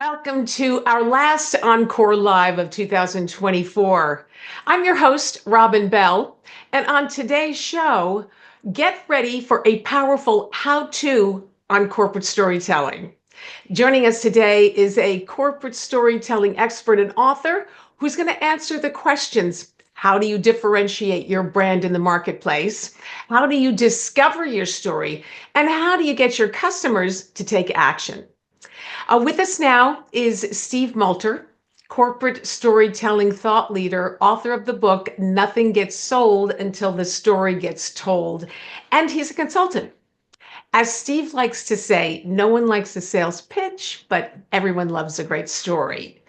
Welcome to our last OnCore Live of 2024. I'm your host, Robin Bell, and on today's show, get ready for a powerful how-to on corporate storytelling. Joining us today is a corporate storytelling expert and author who's going to answer the questions. How do you differentiate your brand in the marketplace? How do you discover your story? And how do you get your customers to take action? With us now is Steve Multer, corporate storytelling thought leader, author of the book Nothing Gets Sold Until the Story Gets Told, and he's a consultant. As Steve likes to say, no one likes a sales pitch, but everyone loves a great story.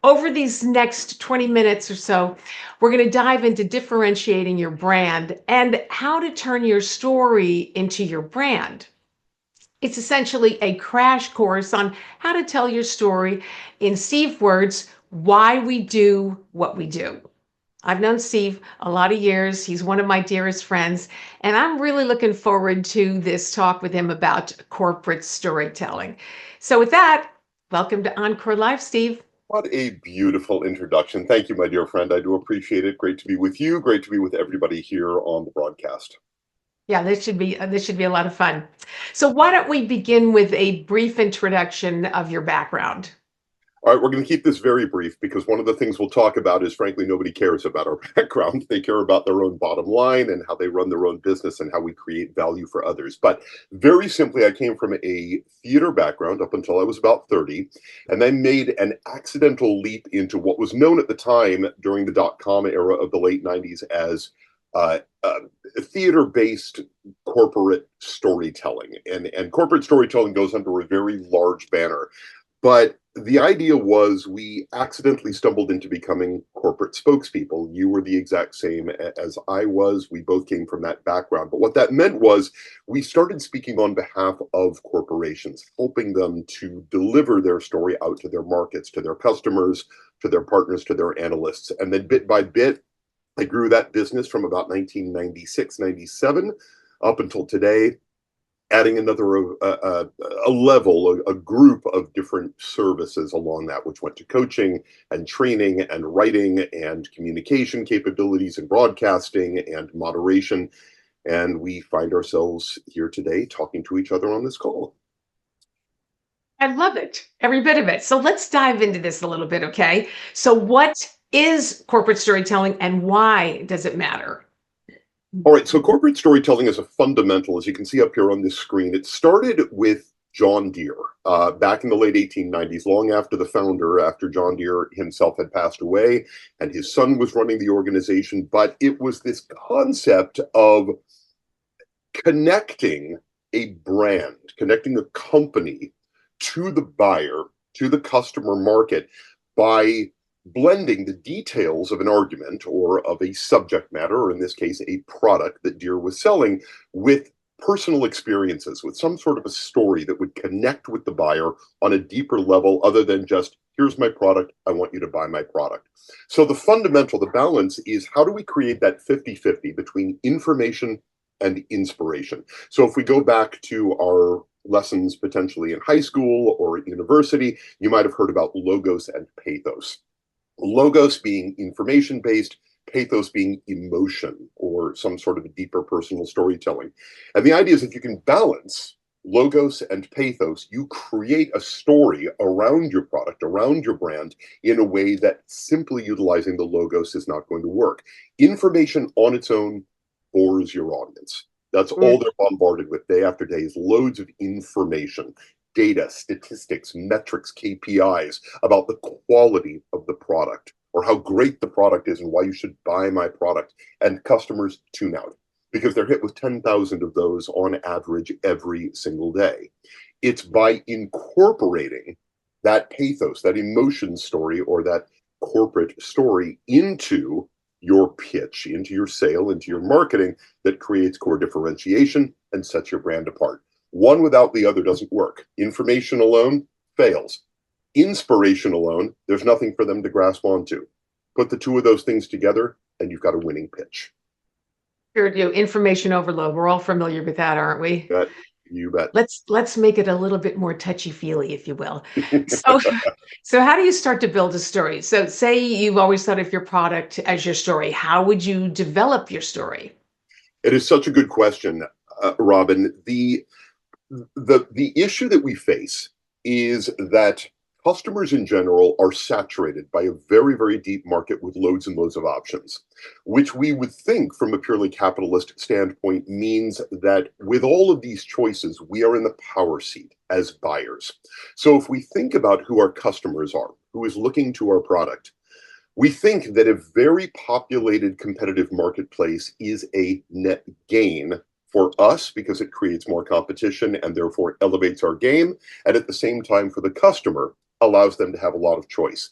Over these next 20 minutes or so, we're going to dive into differentiating your brand and how to turn your story into your brand. It's essentially a crash course on how to tell your story in Steve words, why we do what we do. I've known Steve a lot of years. He's one of my dearest friends, and I'm really looking forward to this talk with him about corporate storytelling. So with that, welcome to Encore Live, Steve. What a beautiful introduction. Thank you, my dear friend. I do appreciate it. Great to be with you. Great to be with everybody here on the broadcast. Yeah, this should be a lot of fun. So why don't we begin with a brief introduction of your background? All right, we're going to keep this very brief because one of the things we'll talk about is, frankly, nobody cares about our background. They care about their own bottom line and how they run their own business and how we create value for others. But very simply, I came from a theater background up until I was about 30, and then made an accidental leap into what was known at the time during the dot-com era of the late 90s as theater-based corporate storytelling. And corporate storytelling goes under a very large banner. But the idea was we accidentally stumbled into becoming corporate spokespeople. You were the exact same as I was. We both came from that background. But what that meant was we started speaking on behalf of corporations, helping them to deliver their story out to their markets, to their customers, to their partners, to their analysts. And then bit by bit, I grew that business from about 1996, 97 up until today, adding another a level, a group of different services along that, which went to coaching and training and writing and communication capabilities and broadcasting and moderation. And we find ourselves here today talking to each other on this call. I love it, every bit of it. So let's dive into this a little bit, okay? So what is corporate storytelling and why does it matter? All right, so corporate storytelling is a fundamental, as you can see up here on this screen. It started with John Deere back in the late 1890s, long after the founder, after John Deere himself had passed away, and his son was running the organization. But it was this concept of connecting a brand, connecting a company to the buyer, to the customer market by blending the details of an argument or of a subject matter, or in this case, a product that Deere was selling, with personal experiences, with some sort of a story that would connect with the buyer on a deeper level other than just, here's my product, I want you to buy my product. So the fundamental, the balance is how do we create that 50-50 between information and inspiration? So if we go back to our lessons potentially in high school or at university, you might have heard about logos and pathos. Logos being information-based, pathos being emotion or some sort of a deeper personal storytelling. And the idea is if you can balance logos and pathos, you create a story around your product, around your brand, in a way that simply utilizing the logos is not going to work. Information on its own bores your audience. That's all they're bombarded with day after day is loads of information. Data, statistics, metrics, KPIs about the quality of the product or how great the product is and why you should buy my product. And customers tune out because they're hit with 10,000 of those on average every single day. It's by incorporating that pathos, that emotion story or that corporate story into your pitch, into your sale, into your marketing that creates core differentiation and sets your brand apart. One without the other doesn't work. Information alone fails. Inspiration alone, there's nothing for them to grasp onto. Put the two of those things together, and you've got a winning pitch. Sure do. Information overload. We're all familiar with that, aren't we? You bet. Let's make it a little bit more touchy-feely, if you will. So so how do you start to build a story? So say you've always thought of your product as your story. How would you develop your story? It is such a good question, Robin. The issue that we face is that customers in general are saturated by a very, very deep market with loads and loads of options, which we would think from a purely capitalist standpoint means that with all of these choices, we are in the power seat as buyers. So if we think about who our customers are, who is looking to our product, we think that a very populated competitive marketplace is a net gain for us because it creates more competition and therefore elevates our game. And at the same time, for the customer, allows them to have a lot of choice.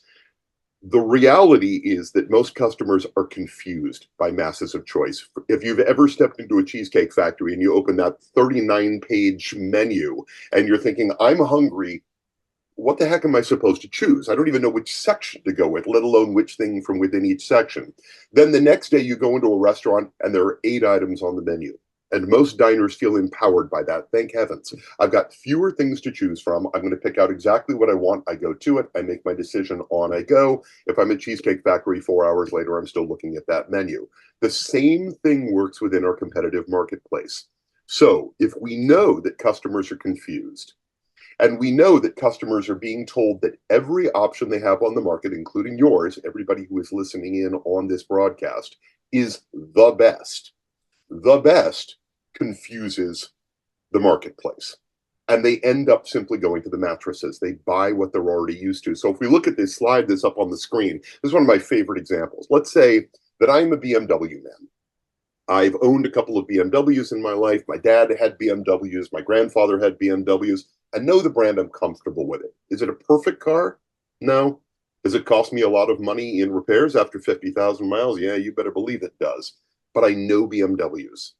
The reality is that most customers are confused by masses of choice. If you've ever stepped into a cheesecake factory and you open that 39-page menu and you're thinking, I'm hungry, what the heck am I supposed to choose? I don't even know which section to go with, let alone which thing from within each section. Then the next day you go into a restaurant and there are 8 items on the menu. And most diners feel empowered by that. Thank heavens. I've got fewer things to choose from. I'm going to pick out exactly what I want. I go to it. I make my decision on I go. If I'm at Cheesecake Factory 4 hours later, I'm still looking at that menu. The same thing works within our competitive marketplace. So if we know that customers are confused, and we know that customers are being told that every option they have on the market, including yours, everybody who is listening in on this broadcast, is the best. The best confuses the marketplace. And they end up simply going to the mattresses. They buy what they're already used to. So if we look at this slide that's up on the screen, this is one of my favorite examples. Let's say that I'm a BMW man. I've owned a couple of BMWs in my life. My dad had BMWs. My grandfather had BMWs. I know the brand. I'm comfortable with it. Is it a perfect car? No. Does it cost me a lot of money in repairs after 50,000 miles? Yeah, you better believe it does. But I know BMWs.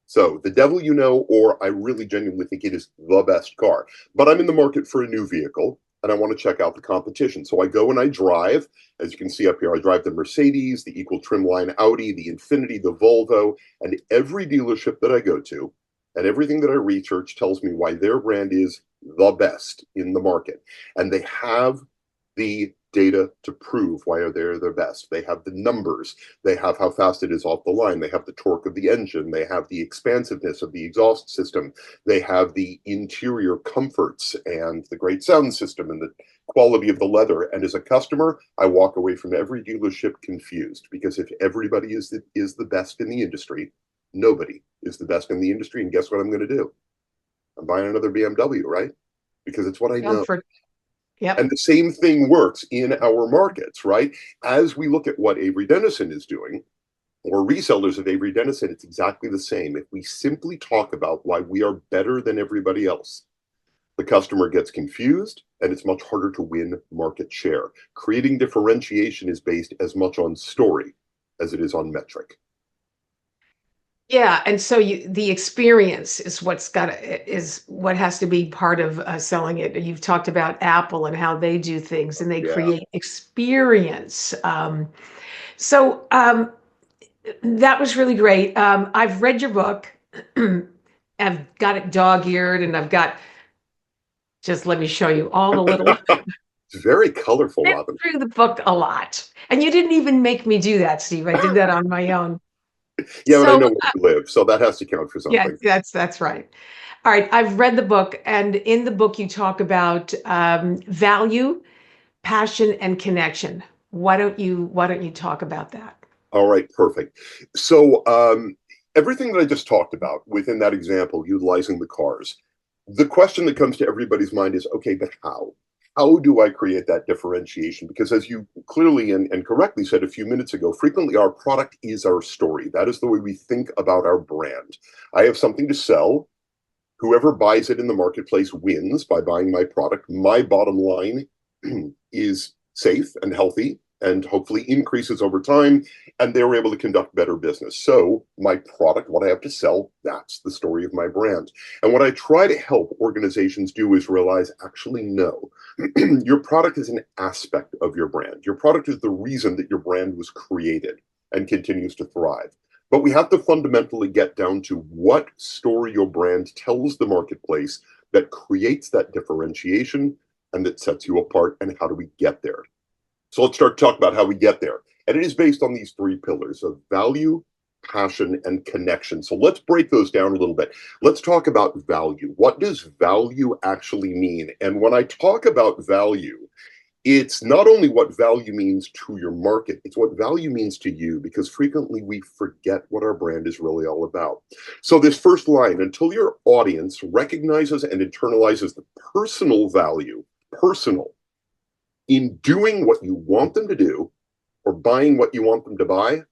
So the devil you know, or I really genuinely think it is the best car. But I'm in the market for a new vehicle and I want to check out the competition. So I go and I drive. As you can see up here, I drive the Mercedes, the equal trim line Audi, the Infiniti, the Volvo, and every dealership that I go to and everything that I research tells me why their brand is the best in the market. And they have the data to prove why they're the best. They have the numbers. They have how fast it is off the line. They have the torque of the engine. They have the expansiveness of the exhaust system. They have the interior comforts and the great sound system and the quality of the leather. And as a customer, I walk away from every dealership confused because if everybody is the best in the industry, nobody is the best in the industry. And guess what I'm going to do? I'm buying another BMW, right? Because it's what I know. Comfort. Yep. And the same thing works in our markets, right? As we look at what Avery Dennison is doing, or resellers of Avery Dennison, it's exactly the same. If we simply talk about why we are better than everybody else, the customer gets confused and it's much harder to win market share. Creating differentiation is based as much on story as it is on metric. Yeah, and so the experience is what has to be part of selling it. You've talked about Apple and how they do things, and they Yeah. create experience. So that was really great. I've read your book. I've got it dog-eared, and I've got just let me show you all the little. It's very colorful, Been Robin. through the book a lot, and you didn't even make me do that, Steve. I did that on my own. Yeah, but I So know where you live, so that has to count for yeah, something. that's right. All right, I've read the book, and in the book you talk about value, passion, and connection. Why don't you talk about that? All right, perfect. So everything that I just talked about within that example, utilizing the cars, the question that comes to everybody's mind is, okay, but how? How do I create that differentiation? Because as you clearly and correctly said a few minutes ago, frequently our product is our story. That is the way we think about our brand. I have something to sell. Whoever buys it in the marketplace wins by buying my product. My bottom line is safe and healthy and hopefully increases over time, and they were able to conduct better business. So my product, what I have to sell, that's the story of my brand. And what I try to help organizations do is realize, actually, no, your product is an aspect of your brand. Your product is the reason that your brand was created and continues to thrive. But we have to fundamentally get down to what story your brand tells the marketplace that creates that differentiation and that sets you apart, and how do we get there? So let's start talking about how we get there. And it is based on these three pillars of value, passion, and connection. So let's break those down a little bit. Let's talk about value. What does value actually mean? And when I talk about value, it's not only what value means to your market, it's what value means to you, because frequently we forget what our brand is really all about. So this first line, until your audience recognizes and internalizes the personal value, personal, in doing what you want them to do or buying what you want them to buy,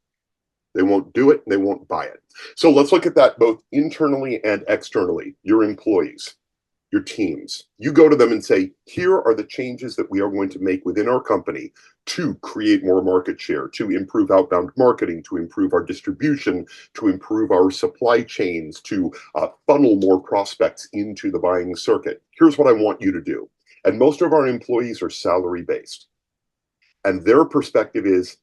they won't do it and they won't buy it. So let's look at that both internally and externally. Your employees, your teams, you go to them and say, here are the changes that we are going to make within our company to create more market share, to improve outbound marketing, to improve our distribution, to improve our supply chains, to funnel more prospects into the buying circuit. Here's what I want you to do. And most of our employees are salary based. And their perspective is,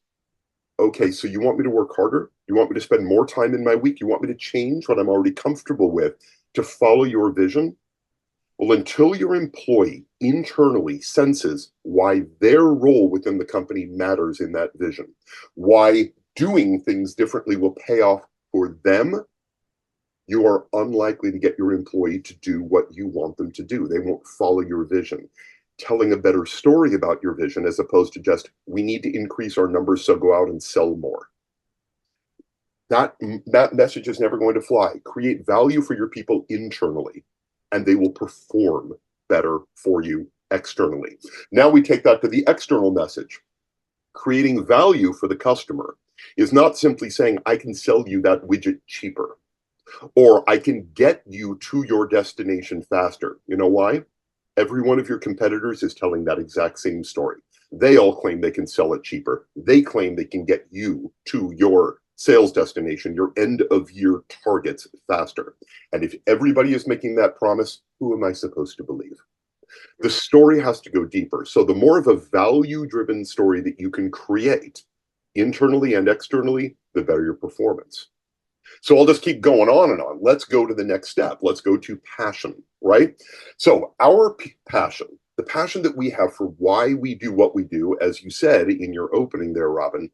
okay, so you want me to work harder? You want me to spend more time in my week? You want me to change what I'm already comfortable with to follow your vision? Well, until your employee internally senses why their role within the company matters in that vision, why doing things differently will pay off for them, you are unlikely to get your employee to do what you want them to do. They won't follow your vision. Telling a better story about your vision as opposed to just, we need to increase our numbers, so go out and sell more. That message is never going to fly. Create value for your people internally, and they will perform better for you externally. Now we take that to the external message. Creating value for the customer is not simply saying, I can sell you that widget cheaper, or I can get you to your destination faster. You know why? Every one of your competitors is telling that exact same story. They all claim they can sell it cheaper. They claim they can get you to your sales destination, your end of year targets faster. And if everybody is making that promise, who am I supposed to believe? The story has to go deeper. So the more of a value-driven story that you can create internally and externally, the better your performance. So I'll just keep going on and on. Let's go to the next step. Let's go to passion, right? So our passion, the passion that we have for why we do what we do, as you said in your opening there, Robin,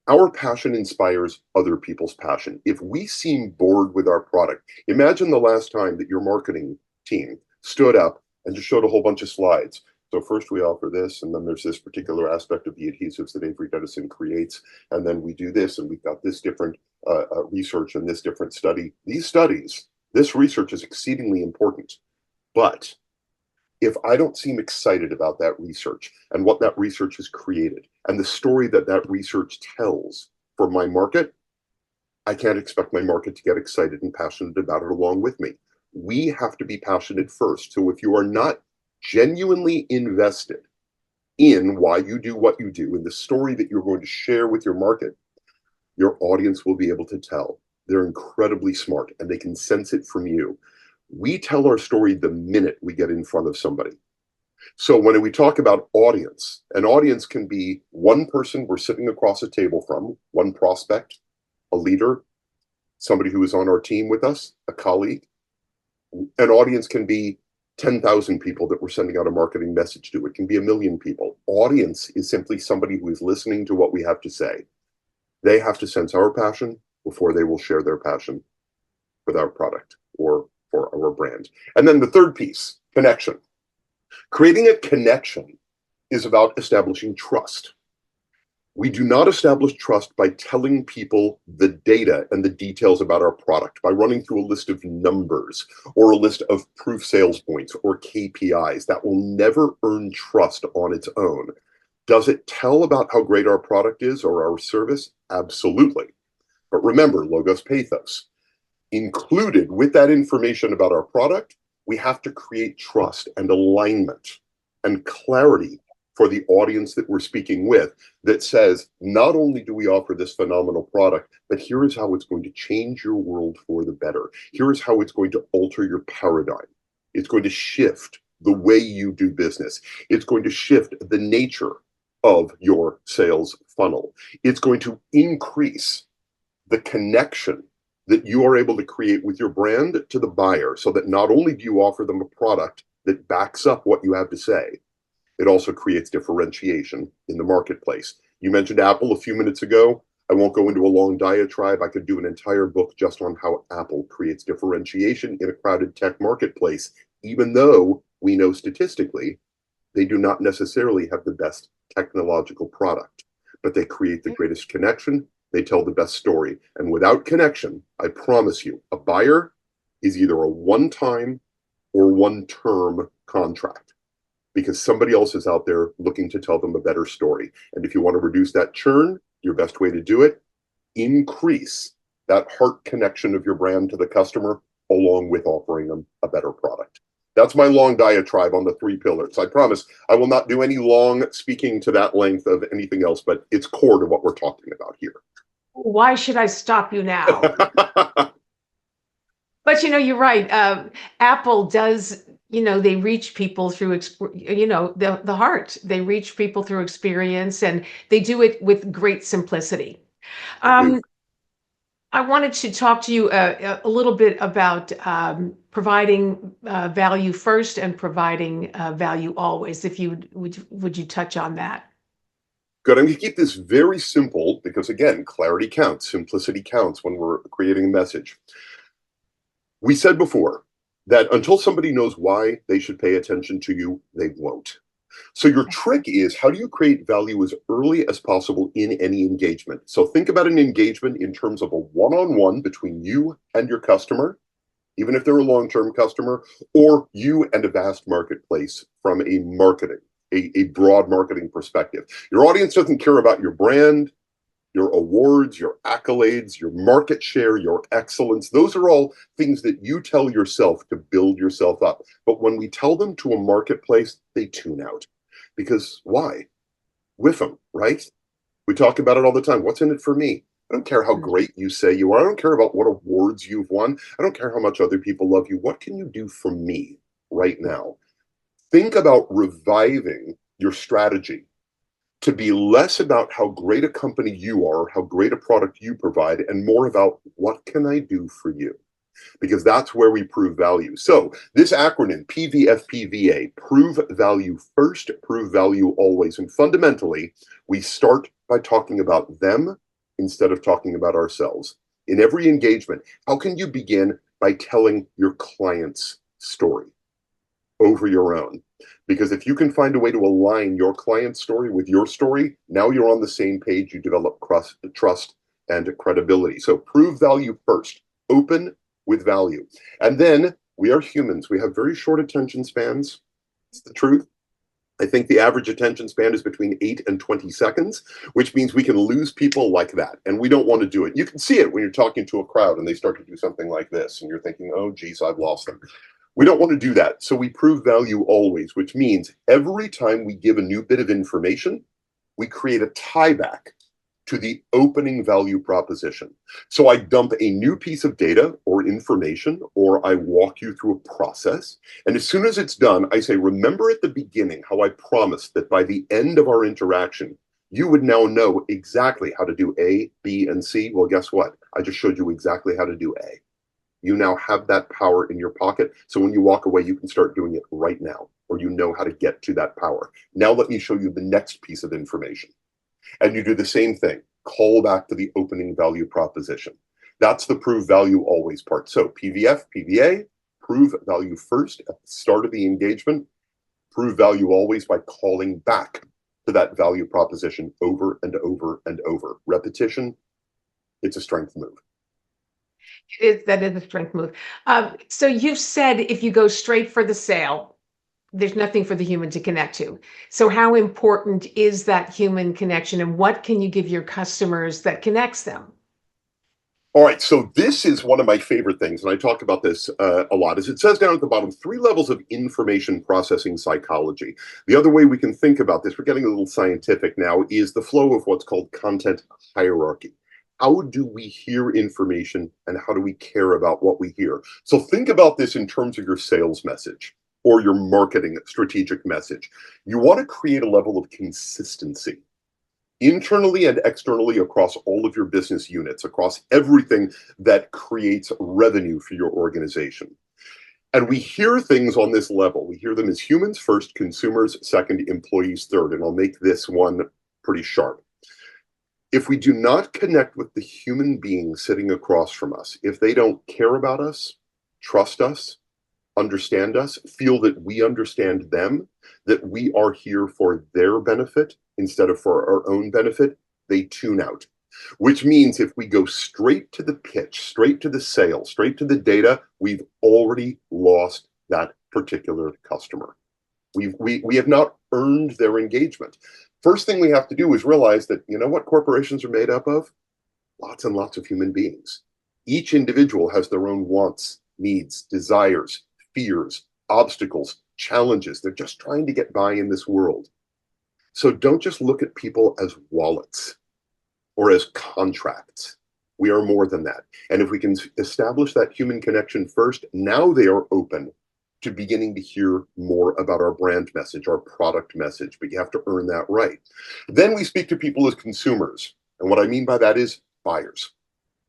our passion inspires other people's passion. If we seem bored with our product, imagine the last time that your marketing team stood up and just showed a whole bunch of slides. So first we offer this, and then there's this particular aspect of the adhesives that Avery Dennison creates, and then we do this, and we've got this different research and this different study. These studies, this research is exceedingly important, but if I don't seem excited about that research and what that research has created and the story that that research tells for my market, I can't expect my market to get excited and passionate about it along with me. We have to be passionate first. So if you are not genuinely invested in why you do what you do, in the story that you're going to share with your market, your audience will be able to tell. They're incredibly smart and they can sense it from you. We tell our story the minute we get in front of somebody. So when we talk about audience, an audience can be one person we're sitting across a table from, one prospect, a leader, somebody who is on our team with us, a colleague. An audience can be 10,000 people that we're sending out a marketing message to. It can be 1 million people. Audience is simply somebody who is listening to what we have to say. They have to sense our passion before they will share their passion for our product or for our brand. And then the third piece, connection. Creating a connection is about establishing trust. We do not establish trust by telling people the data and the details about our product, by running through a list of numbers or a list of proof sales points or KPIs. That will never earn trust on its own. Does it tell about how great our product is or our service? Absolutely. But remember, logos pathos. Included with that information about our product, we have to create trust and alignment and clarity for the audience that we're speaking with that says, not only do we offer this phenomenal product, but here is how it's going to change your world for the better. Here is how it's going to alter your paradigm. It's going to shift the way you do business. It's going to shift the nature of your sales funnel. It's going to increase the connection that you are able to create with your brand to the buyer, so that not only do you offer them a product that backs up what you have to say, it also creates differentiation in the marketplace. You mentioned Apple a few minutes ago. I won't go into a long diatribe. I could do an entire book just on how Apple creates differentiation in a crowded tech marketplace, even though we know statistically they do not necessarily have the best technological product, but they create the greatest connection. They tell the best story. And without connection, I promise you, a buyer is either a one-time or one-term contract, because somebody else is out there looking to tell them a better story. And if you want to reduce that churn, your best way to do it, increase that heart connection of your brand to the customer along with offering them a better product. That's my long diatribe on the 3 pillars. I promise I will not do any long speaking to that length of anything else, but it's core to what we're talking about here. Why should I stop you now? But you're right. Apple does, they reach people through, the heart. They reach people through experience, and they do it with great simplicity. Um, I wanted to talk to you a little bit about providing value first and providing value always. If you would you touch on that? Good. I'm going to keep this very simple because, again, clarity counts, simplicity counts when we're creating a message. We said before that until somebody knows why they should pay attention to you, they won't. So your trick is, how do you create value as early as possible in any engagement? So think about an engagement in terms of a one-on-one between you and your customer, even if they're a long-term customer, or you and a vast marketplace from a broad marketing perspective. Your audience doesn't care about your brand, your awards, your accolades, your market share, your excellence. Those are all things that you tell yourself to build yourself up. But when we tell them to a marketplace, they tune out. Because why? With them, right? We talk about it all the time. What's in it for me? I don't care how great you say you are. I don't care about what awards you've won. I don't care how much other people love you. What can you do for me right now? Think about reviving your strategy to be less about how great a company you are, how great a product you provide, and more about what can I do for you? Because that's where we prove value. So this acronym, PVFPVA, prove value first, prove value always. And fundamentally, we start by talking about them instead of talking about ourselves. In every engagement, how can you begin by telling your client's story over your own? Because if you can find a way to align your client's story with your story, now you're on the same page. You develop trust and credibility. So prove value first. Open with value. And then we are humans. We have very short attention spans. It's the truth. I think the average attention span is between 8 and 20 seconds, which means we can lose people like that. And we don't want to do it. You can see it when you're talking to a crowd and they start to do something like this. And you're thinking, oh, geez, I've lost them. We don't want to do that. So we prove value always, which means every time we give a new bit of information, we create a tie back to the opening value proposition. So I dump a new piece of data or information, or I walk you through a process. And as soon as it's done, I say, remember at the beginning how I promised that by the end of our interaction, you would now know exactly how to do A, B, and C. Well, guess what? I just showed you exactly how to do A. You now have that power in your pocket. So when you walk away, you can start doing it right now, or you know how to get to that power. Now let me show you the next piece of information. And you do the same thing. Call back to the opening value proposition. That's the prove value always part. So PVF, PVA, prove value first at the start of the engagement. Prove value always by calling back to that value proposition over and over and over. Repetition, it's a strength move. That is a strength move. So you've said if you go straight for the sale, there's nothing for the human to connect to. So how important is that human connection, and what can you give your customers that connects them? All right, so this is one of my favorite things, and I talk about this a lot, is it says down at the bottom, 3 levels of information processing psychology. The other way we can think about this, we're getting a little scientific now, is the flow of what's called content hierarchy. How do we hear information, and how do we care about what we hear? So think about this in terms of your sales message or your marketing strategic message. You want to create a level of consistency internally and externally across all of your business units, across everything that creates revenue for your organization. And we hear things on this level. We hear them as humans first, consumers second, employees third. And I'll make this one pretty sharp. If we do not connect with the human being sitting across from us, if they don't care about us, trust us, understand us, feel that we understand them, that we are here for their benefit instead of for our own benefit, they tune out. Which means if we go straight to the pitch, straight to the sale, straight to the data, we've already lost that particular customer. We have not earned their engagement. First thing we have to do is realize that, you know what corporations are made up of? Lots and lots of human beings. Each individual has their own wants, needs, desires, fears, obstacles, challenges. They're just trying to get by in this world. So don't just look at people as wallets or as contracts. We are more than that. And if we can establish that human connection first, now they are open to beginning to hear more about our brand message, our product message, but you have to earn that right. Then we speak to people as consumers. And what I mean by that is buyers.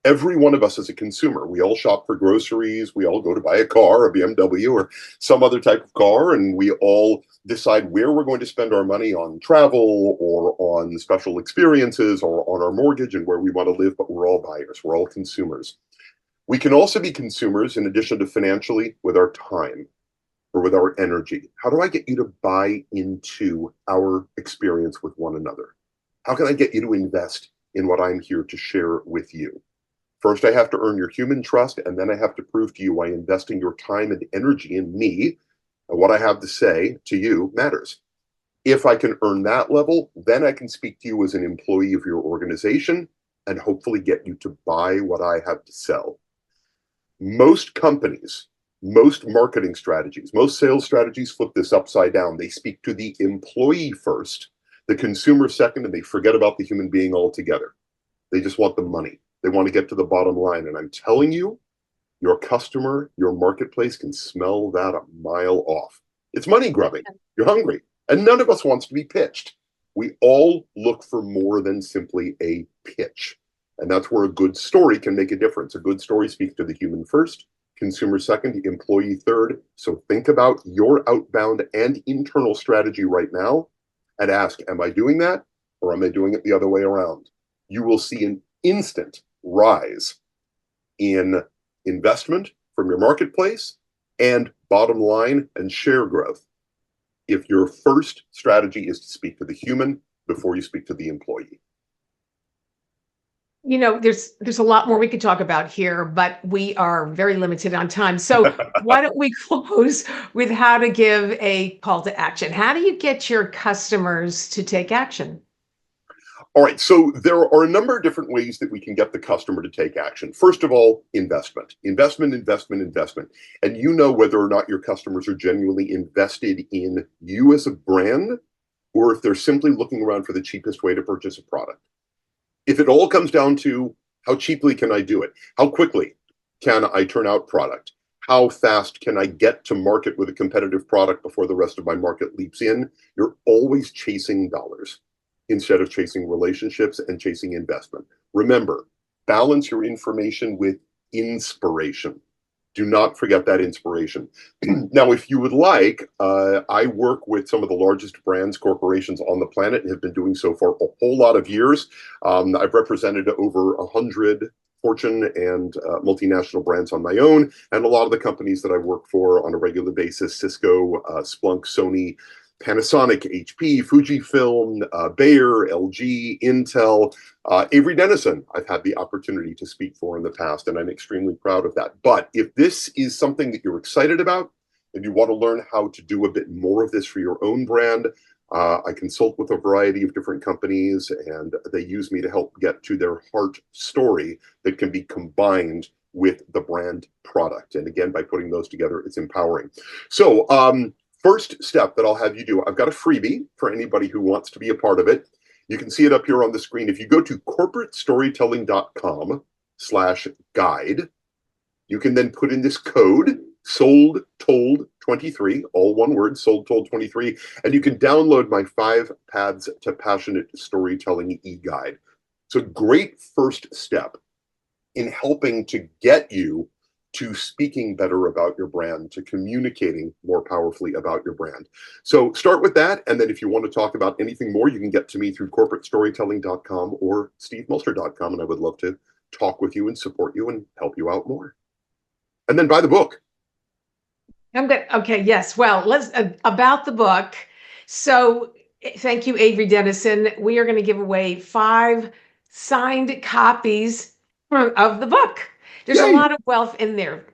Every one of us is a consumer. We all shop for groceries. We all go to buy a car, a BMW, or some other type of car, and we all decide where we're going to spend our money on travel or on special experiences or on our mortgage and where we want to live, but we're all buyers. We're all consumers. We can also be consumers, in addition to financially, with our time or with our energy. How do I get you to buy into our experience with one another? How can I get you to invest in what I'm here to share with you? First, I have to earn your human trust, and then I have to prove to you why investing your time and energy in me and what I have to say to you matters. If I can earn that level, then I can speak to you as an employee of your organization and hopefully get you to buy what I have to sell. Most companies, most marketing strategies, most sales strategies flip this upside down. They speak to the employee first, the consumer second, and they forget about the human being altogether. They just want the money. They want to get to the bottom line. And I'm telling you, your customer, your marketplace can smell that a mile off. It's money grubbing. You're hungry. And none of us wants to be pitched. We all look for more than simply a pitch. And that's where a good story can make a difference. A good story speaks to the human first, consumer second, employee third. So think about your outbound and internal strategy right now and ask, am I doing that or am I doing it the other way around? You will see an instant rise in investment from your marketplace and bottom line and share growth if your first strategy is to speak to the human before you speak to the employee. You know, there's a lot more we could talk about here, but we are very limited on time. So why don't we close with how to give a call to action? How do you get your customers to take action? All right, so there are a number of different ways that we can get the customer to take action. First of all, investment. Investment, investment, investment. And you know whether or not your customers are genuinely invested in you as a brand, or if they're simply looking around for the cheapest way to purchase a product. If it all comes down to how cheaply can I do it? How quickly can I turn out product? How fast can I get to market with a competitive product before the rest of my market leaps in? You're always chasing dollars instead of chasing relationships and chasing investment. Remember, balance your information with inspiration. Do not forget that inspiration. Now, if you would like, I work with some of the largest brands, corporations on the planet, and have been doing so for a whole lot of years. I've represented over 100 Fortune and multinational brands on my own, and a lot of the companies that I work for on a regular basis, Cisco, Splunk, Sony, Panasonic, HP, Fujifilm, Bayer, LG, Intel, Avery Dennison, I've had the opportunity to speak for in the past, and I'm extremely proud of that. But if this is something that you're excited about and you want to learn how to do a bit more of this for your own brand, I consult with a variety of different companies, and they use me to help get to their heart story that can be combined with the brand product. And again, by putting those together, it's empowering. So, first step that I'll have you do, I've got a freebie for anybody who wants to be a part of it. You can see it up here on the screen. If you go to corporatestorytelling.com/guide, you can then put in this code, sold, told 23, all one word, Sold Told 23, and you can download my 5 Paths to Passionate Storytelling e-guide. It's a great first step in helping to get you to speaking better about your brand, to communicating more powerfully about your brand. So start with that. And then if you want to talk about anything more, you can get to me through corporatestorytelling.com or stevemulter.com. And I would love to talk with you and support you and help you out more. And then buy the book. I'm good. Okay. Yes. Well, let's about the book. So thank you, Avery Dennison. We are going to give away 5 signed copies of the book. There's a Yay! lot of wealth in there.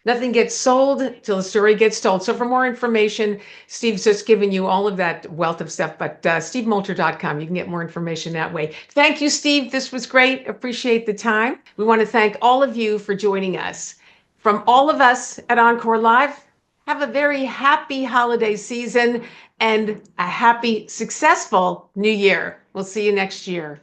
Nothing gets sold till the story gets told. So for more information, Steve's just given you all of that wealth of stuff, but stevemulter.com, you can get more information that way. Thank you, Steve. This was great. Appreciate the time. We want to thank all of you for joining us. From all of us at OnCore Live, have a very happy holiday season and a happy, successful new year. We'll see you next year.